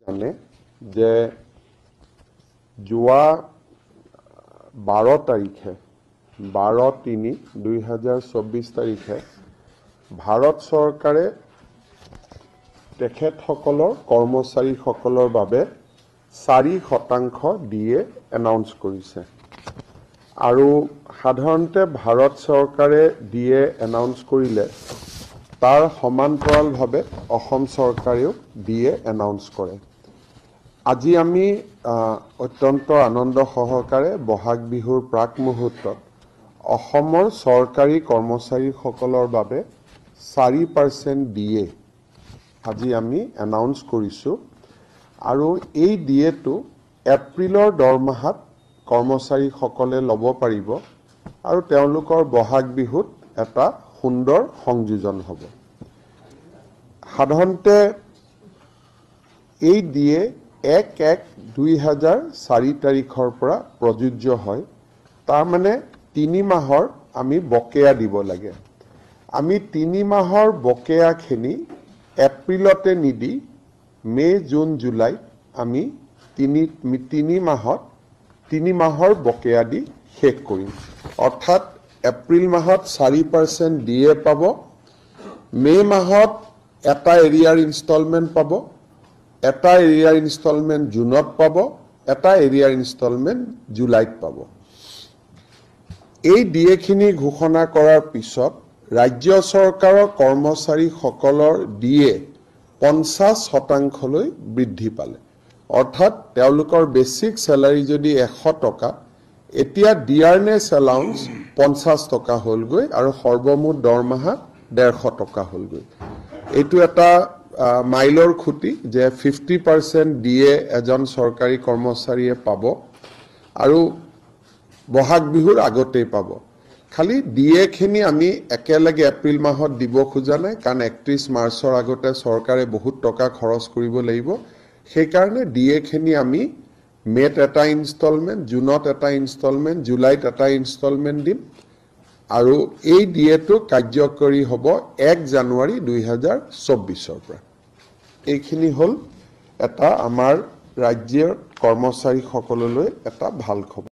জানে যে যোৱা 12 তাৰিখে 12-3-2024 তাৰিখে ভাৰত চৰকাৰে তেখেতসকলৰ কৰ্মচাৰীসকলৰ বাবে 4% দিয়ে এনাউন্স কৰিছে আৰু সাধাৰণতে ভাৰত চৰকাৰে দিয়ে এনাউন্স কৰিলে তাৰ সমান্তৰালভাৱে অসম চৰকাৰেও দিয়ে এনাউন্স কৰে। আজি আমি অত্যন্ত আনন্দ সহকাৰে বহাগ বিহুৰ প্ৰাক মুহূৰ্তত অসমৰ চৰকাৰী কৰ্মচাৰীসকলৰ বাবে 4% দিয়ে আজি আমি এনাউন্স কৰিছোঁ আৰু এই দিয়েটো এপ্ৰিলৰ দৰমহাত কৰ্মচাৰীসকলে ল'ব পাৰিব আৰু তেওঁলোকৰ বহাগ বিহুত এটা সুন্দৰ সংযোজন হ'ব। সাধাৰণতে এই দিয়ে 1-1-2004 তাৰিখৰ পৰা প্ৰযোজ্য হয়। তাৰ মানে 3 মাহৰ আমি বকেয়া দিব লাগে। আমি 3 মাহৰ বকেয়াখিনি এপ্ৰিলতে নিদি মে, জুন, জুলাই আমি 3 মাহৰ বকেয়া দি শেষ কৰিম। অৰ্থাৎ এপ্ৰিল মাহত 4% দিয়ে পাব, মে মাহত এটা এৰিয়াৰ ইনষ্টলমেণ্ট পাব, এটা এৰিয়াৰ ইনষ্টলমেণ্ট জুনত পাব, এটা এৰিয়াৰ ইনষ্টলমেণ্ট জুলাইত পাব। এই দিয়েখিনি ঘোষণা কৰাৰ পিছত ৰাজ্য চৰকাৰৰ কৰ্মচাৰীসকলৰ দিয়ে 50% বৃদ্ধি পালে। অৰ্থাৎ তেওঁলোকৰ বেছিক চেলাৰী যদি 100 টকা, এতিয়া ডিয়াৰনেছ এলাউন্স 50 টকা হ'লগৈ আৰু সৰ্বমুঠ দৰমহা 150 টকা হ'লগৈ। এইটো এটা মাইলৰ খুঁটি যে 50% দিয়ে এজন চৰকাৰী কৰ্মচাৰীয়ে পাব আৰু বহাগ বিহুৰ আগতেই পাব। খালি দিয়েখিনি আমি একেলগে এপ্ৰিল মাহত দিব খোজা নাই, কাৰণ 31 মাৰ্চৰ আগতে চৰকাৰে বহুত টকা খৰচ কৰিব লাগিব। সেইকাৰণে দিয়েখিনি আমি মেত এটা ইনষ্টলমেণ্ট, জুনত এটা ইনষ্টলমেণ্ট, জুলাইত এটা ইনষ্টলমেণ্ট দিম আৰু এই দিয়েটো কাৰ্যকৰী হ'ব 1 জানুৱাৰী 2024 পৰা। এইখিনি হ'ল এটা আমাৰ ৰাজ্যৰ কৰ্মচাৰীসকললৈ এটা ভাল খবৰ।